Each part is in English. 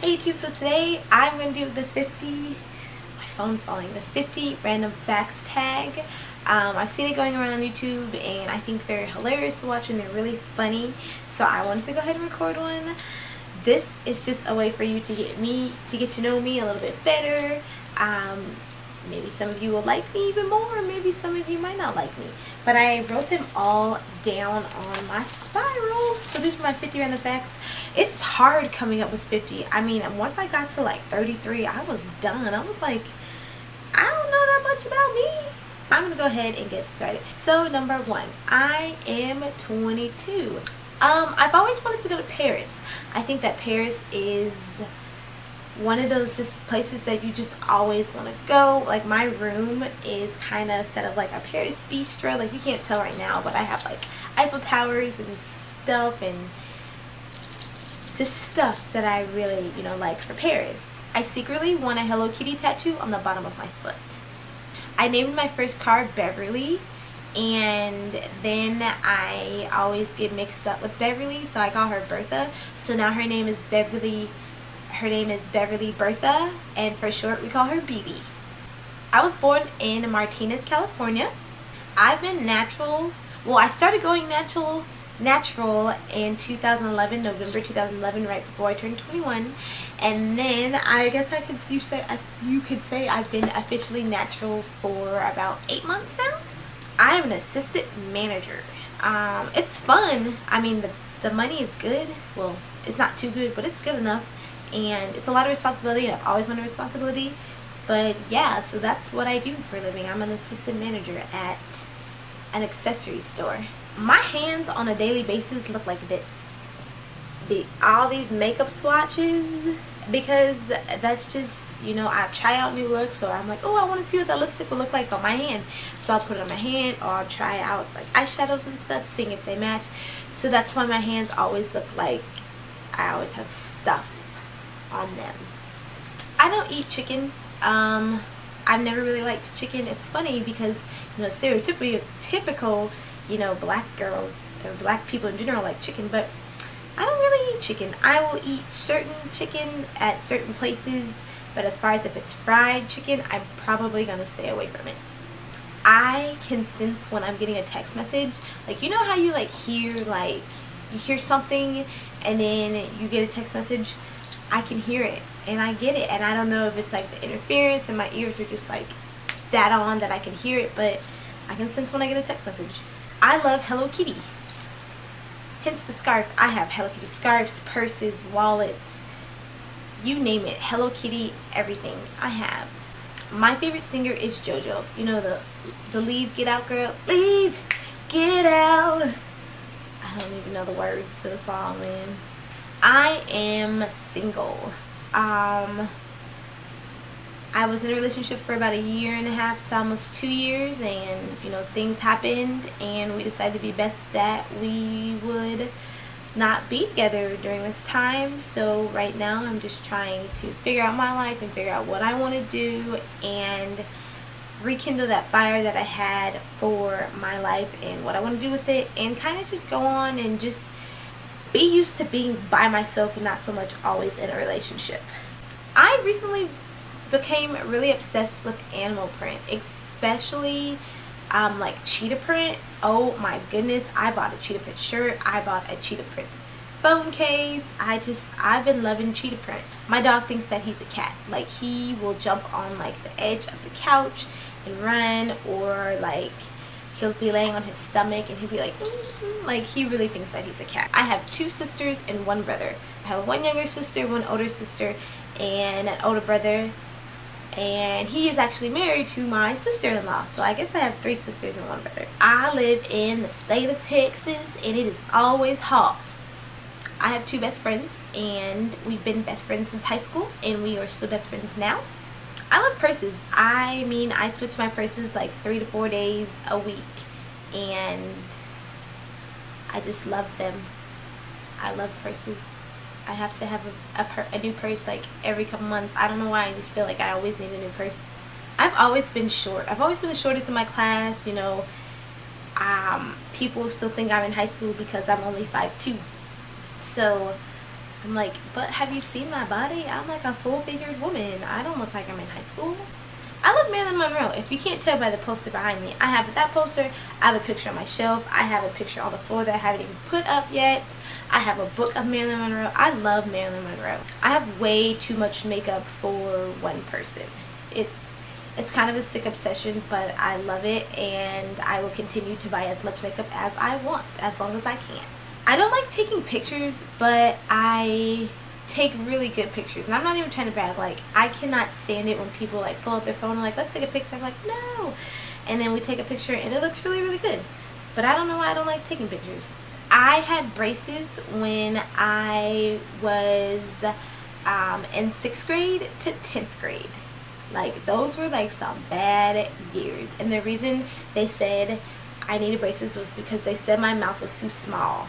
Hey YouTube, so today I'm going to do the 50, my phone's falling, the 50 random facts tag. I've seen it going around on YouTube and I think they're hilarious to watch and they're really funny. So I wanted to go ahead and record one. This is just a way for you to get to know me a little bit better. Maybe some of you will like me even more, or maybe some of you might not like me. But I wrote them all down on my spiral. So these are my 50 random facts. It's hard coming up with 50. I mean, once I got to like 33, I was done. I was like, I don't know that much about me. I'm going to go ahead and get started. So number 1, I am 22. I've always wanted to go to Paris. I think that Paris is one of those just places that you just always want to go. Like my room is kind of set up like a Paris bistro. Like you can't tell right now, but I have like Eiffel Towers and stuff and just stuff that I really, like for Paris. I secretly want a Hello Kitty tattoo on the bottom of my foot. I named my first car Beverly, and then I always get mixed up with Beverly, so I call her Bertha. So now her name is Beverly. Her name is Beverly Bertha, and for short we call her BB. I was born in Martinez, California. I've been natural. Well, I started going natural in 2011, November 2011, right before I turned 21, and then I guess you could say I've been officially natural for about 8 months now. I am an assistant manager. It's fun. I mean, the money is good. Well, it's not too good, but it's good enough. And it's a lot of responsibility, and I've always wanted responsibility. But yeah, so that's what I do for a living. I'm an assistant manager at an accessory store. My hands on a daily basis look like this. All these makeup swatches, because that's just, I try out new looks, so I'm like, oh, I want to see what that lipstick will look like on my hand. So I'll put it on my hand, or I'll try out like eyeshadows and stuff, seeing if they match. So that's why my hands always look like I always have stuff on them. I don't eat chicken. I've never really liked chicken. It's funny because stereotypical black girls or black people in general like chicken, but I don't really eat chicken. I will eat certain chicken at certain places, but as far as if it's fried chicken, I'm probably gonna stay away from it. I can sense when I'm getting a text message, like how you you hear something and then you get a text message. I can hear it and I get it, and I don't know if it's like the interference and my ears are just like that on that I can hear it, but I can sense when I get a text message. I love Hello Kitty, hence the scarf. I have Hello Kitty scarves, purses, wallets, you name it. Hello Kitty, everything I have. My favorite singer is JoJo. The Leave, Get Out girl. Leave, get out. I don't even know the words to the song, man. I am single. I was in a relationship for about 1.5 years to almost 2 years, and things happened and we decided to be best that we would not be together during this time. So right now I'm just trying to figure out my life and figure out what I want to do and rekindle that fire that I had for my life and what I want to do with it, and kind of just go on and just be used to being by myself and not so much always in a relationship. I recently became really obsessed with animal print, especially like cheetah print. Oh my goodness, I bought a cheetah print shirt. I bought a cheetah print phone case. I've been loving cheetah print. My dog thinks that he's a cat. Like he will jump on like the edge of the couch and run, or like he'll be laying on his stomach and he'll be like, like he really thinks that he's a cat. I have 2 sisters and 1 brother. I have 1 younger sister, 1 older sister, and an older brother, and he is actually married to my sister-in-law. So I guess I have 3 sisters and 1 brother. I live in the state of Texas and it is always hot. I have 2 best friends, and we've been best friends since high school, and we are still best friends now. I love purses. I mean, I switch my purses like 3 to 4 days a week, and I just love them. I love purses. I have to have a new purse like every couple months. I don't know why, I just feel like I always need a new purse. I've always been short. I've always been the shortest in my class. People still think I'm in high school because I'm only 5'2". So I'm like, but have you seen my body? I'm like a full-figured woman. I don't look like I'm in high school. I love Marilyn Monroe. If you can't tell by the poster behind me, I have that poster. I have a picture on my shelf. I have a picture on the floor that I haven't even put up yet. I have a book of Marilyn Monroe. I love Marilyn Monroe. I have way too much makeup for one person. It's kind of a sick obsession, but I love it, and I will continue to buy as much makeup as I want, as long as I can. I don't like taking pictures, but I take really good pictures, and I'm not even trying to brag. Like, I cannot stand it when people like pull up their phone and like, let's take a picture. I'm like, no, and then we take a picture and it looks really good, but I don't know why I don't like taking pictures. I had braces when I was in 6th grade to 10th grade. Like, those were like some bad years, and the reason they said I needed braces was because they said my mouth was too small.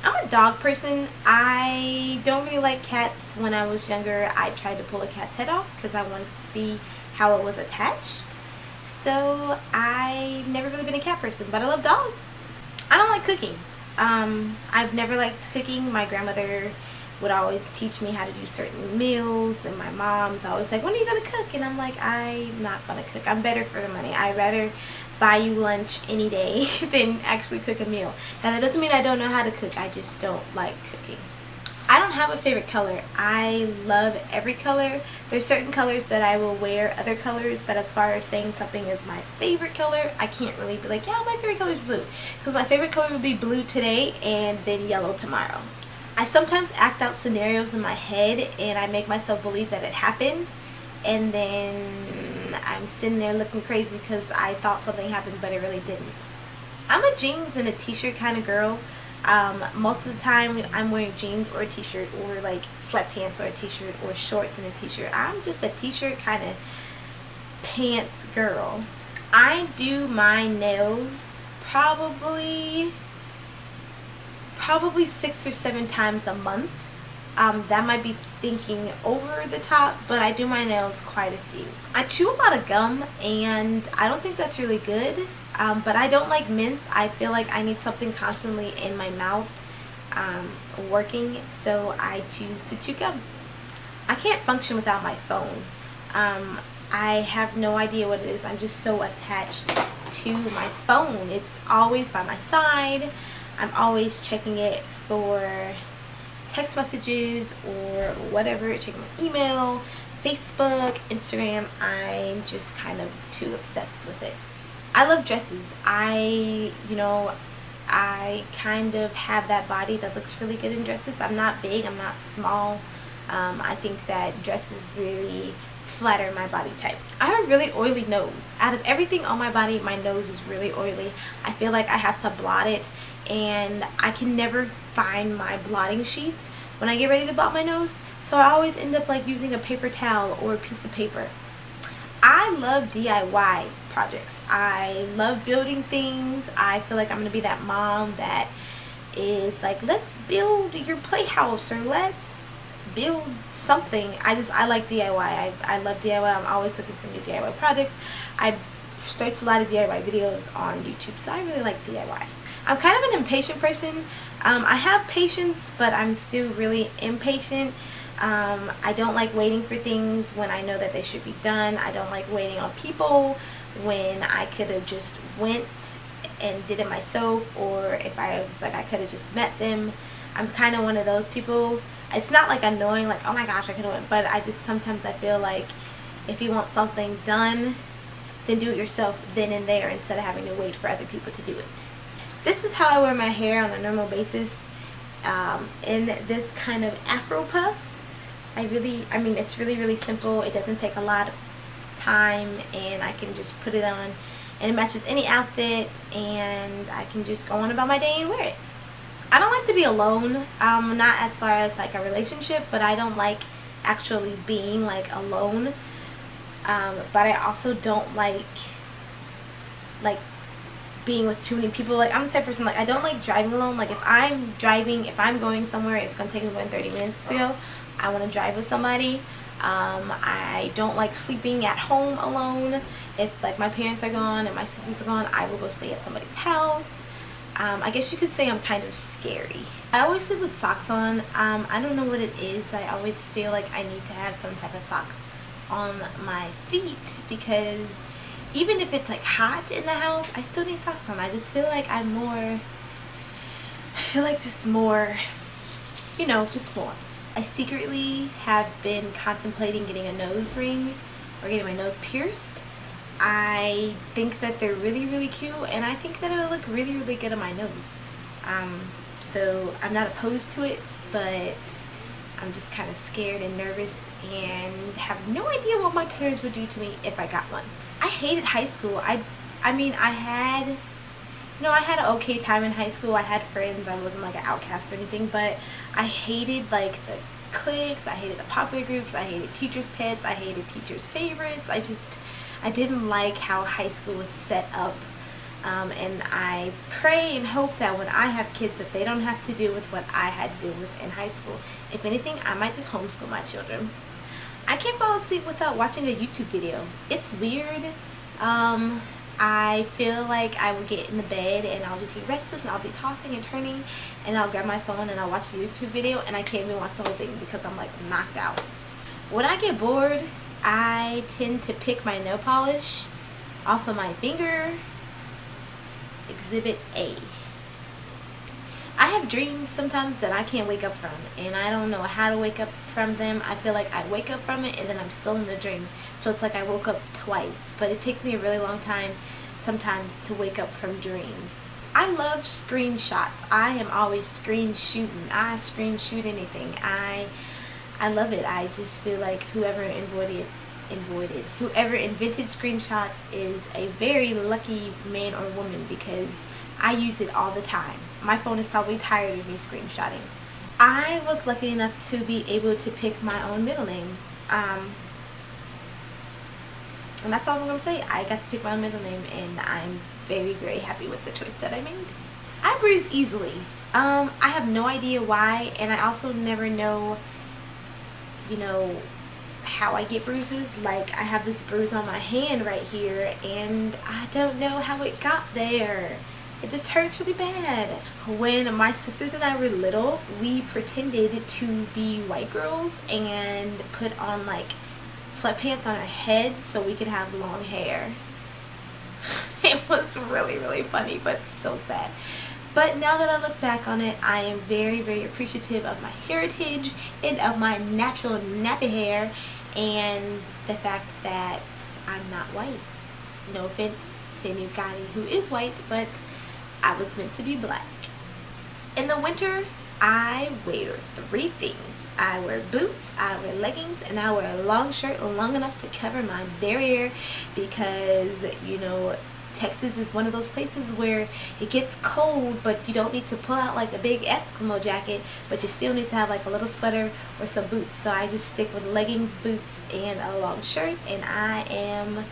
I'm a dog person. I don't really like cats. When I was younger, I tried to pull a cat's head off because I wanted to see how it was attached. So I've never really been a cat person, but I love dogs. I don't like cooking. I've never liked cooking. My grandmother would always teach me how to do certain meals, and my mom's always like, when are you gonna cook? And I'm like, I'm not gonna cook. I'm better for the money. I'd rather buy you lunch any day than actually cook a meal. Now, that doesn't mean I don't know how to cook. I just don't like cooking. I don't have a favorite color. I love every color. There's certain colors that I will wear other colors, but as far as saying something is my favorite color, I can't really be like, yeah, my favorite color is blue, because my favorite color would be blue today and then yellow tomorrow. I sometimes act out scenarios in my head, and I make myself believe that it happened, and then I'm sitting there looking crazy because I thought something happened but it really didn't. I'm a jeans and a t-shirt kind of girl. Most of the time I'm wearing jeans or a t-shirt, or like sweatpants or a t-shirt, or shorts and a t-shirt. I'm just a t-shirt kind of pants girl. I do my nails probably 6 or 7 times a month. That might be thinking over the top, but I do my nails quite a few. I chew a lot of gum, and I don't think that's really good, but I don't like mints. I feel like I need something constantly in my mouth working, so I choose to chew gum. I can't function without my phone. I have no idea what it is. I'm just so attached to my phone. It's always by my side. I'm always checking it for text messages or whatever, checking my email, Facebook, Instagram. I'm just kind of too obsessed with it. I love dresses. I kind of have that body that looks really good in dresses. I'm not big, I'm not small. I think that dresses really flatter my body type. I have a really oily nose. Out of everything on my body, my nose is really oily. I feel like I have to blot it, and I can never find my blotting sheets when I get ready to blot my nose, so I always end up like using a paper towel or a piece of paper. I love DIY projects. I love building things. I feel like I'm gonna be that mom that is like, let's build your playhouse, or let's build something. I like DIY. I love DIY. I'm always looking for new DIY projects. I search a lot of DIY videos on YouTube, so I really like DIY. I'm kind of an impatient person. I have patience, but I'm still really impatient. I don't like waiting for things when I know that they should be done. I don't like waiting on people when I could have just went and did it myself, or if I was like, I could have just met them. I'm kind of one of those people. It's not like annoying, like, oh my gosh, I could have went, but I just sometimes I feel like if you want something done, then do it yourself then and there, instead of having to wait for other people to do it. This is how I wear my hair on a normal basis, in this kind of afro puff. I mean, it's really simple. It doesn't take a lot of time, and I can just put it on, and it matches any outfit, and I can just go on about my day and wear it. I don't like to be alone, not as far as like a relationship, but I don't like actually being like alone, but I also don't like being with too many people. Like, I'm the type of person, like, I don't like driving alone. Like, if I'm going somewhere, it's going to take me more than 30 minutes to go. I want to drive with somebody. I don't like sleeping at home alone. If like my parents are gone and my sisters are gone, I will go stay at somebody's house. I guess you could say I'm kind of scary. I always sleep with socks on. I don't know what it is. I always feel like I need to have some type of socks on my feet because even if it's like hot in the house, I still need socks on. I just feel like just more, just more. I secretly have been contemplating getting a nose ring or getting my nose pierced. I think that they're really, really cute, and I think that it'll look really, really good on my nose. So I'm not opposed to it, but I'm just kind of scared and nervous and have no idea what my parents would do to me if I got one. I hated high school. I mean, I had an okay time in high school. I had friends. I wasn't like an outcast or anything, but I hated like the cliques. I hated the popular groups. I hated teachers' pets. I hated teachers' favorites. I didn't like how high school was set up. And I pray and hope that when I have kids that they don't have to deal with what I had to deal with in high school. If anything, I might just homeschool my children. I can't fall asleep without watching a YouTube video. It's weird. I feel like I will get in the bed and I'll just be restless and I'll be tossing and turning and I'll grab my phone and I'll watch a YouTube video and I can't even watch the whole thing because I'm like knocked out. When I get bored, I tend to pick my nail polish off of my finger. Exhibit A. I have dreams sometimes that I can't wake up from, and I don't know how to wake up from them. I feel like I wake up from it and then I'm still in the dream. So it's like I woke up twice, but it takes me a really long time sometimes to wake up from dreams. I love screenshots. I am always screen shooting. I screen shoot anything. I love it. I just feel like whoever invented screenshots is a very lucky man or woman because I use it all the time. My phone is probably tired of me screenshotting. I was lucky enough to be able to pick my own middle name. And that's all I'm going to say. I got to pick my own middle name and I'm very, very happy with the choice that I made. I bruise easily. I have no idea why, and I also never know, how I get bruises. Like, I have this bruise on my hand right here and I don't know how it got there. It just hurts really bad. When my sisters and I were little, we pretended to be white girls and put on like sweatpants on our heads so we could have long hair. It was really, really funny, but so sad. But now that I look back on it, I am very, very appreciative of my heritage and of my natural nappy hair and the fact that I'm not white. No offense to any guy who is white, but I was meant to be black. In the winter, I wear 3 things. I wear boots, I wear leggings, and I wear a long shirt long enough to cover my derriere because, Texas is one of those places where it gets cold, but you don't need to pull out like a big Eskimo jacket, but you still need to have like a little sweater or some boots. So I just stick with leggings, boots, and a long shirt, and I am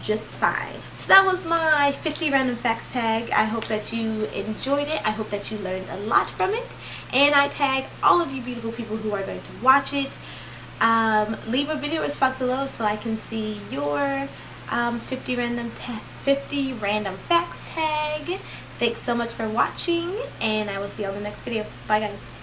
just fine. So that was my 50 random facts tag. I hope that you enjoyed it. I hope that you learned a lot from it, and I tag all of you beautiful people who are going to watch it. Leave a video response below so I can see your 50 random facts tag. Thanks so much for watching, and I will see you on the next video. Bye guys.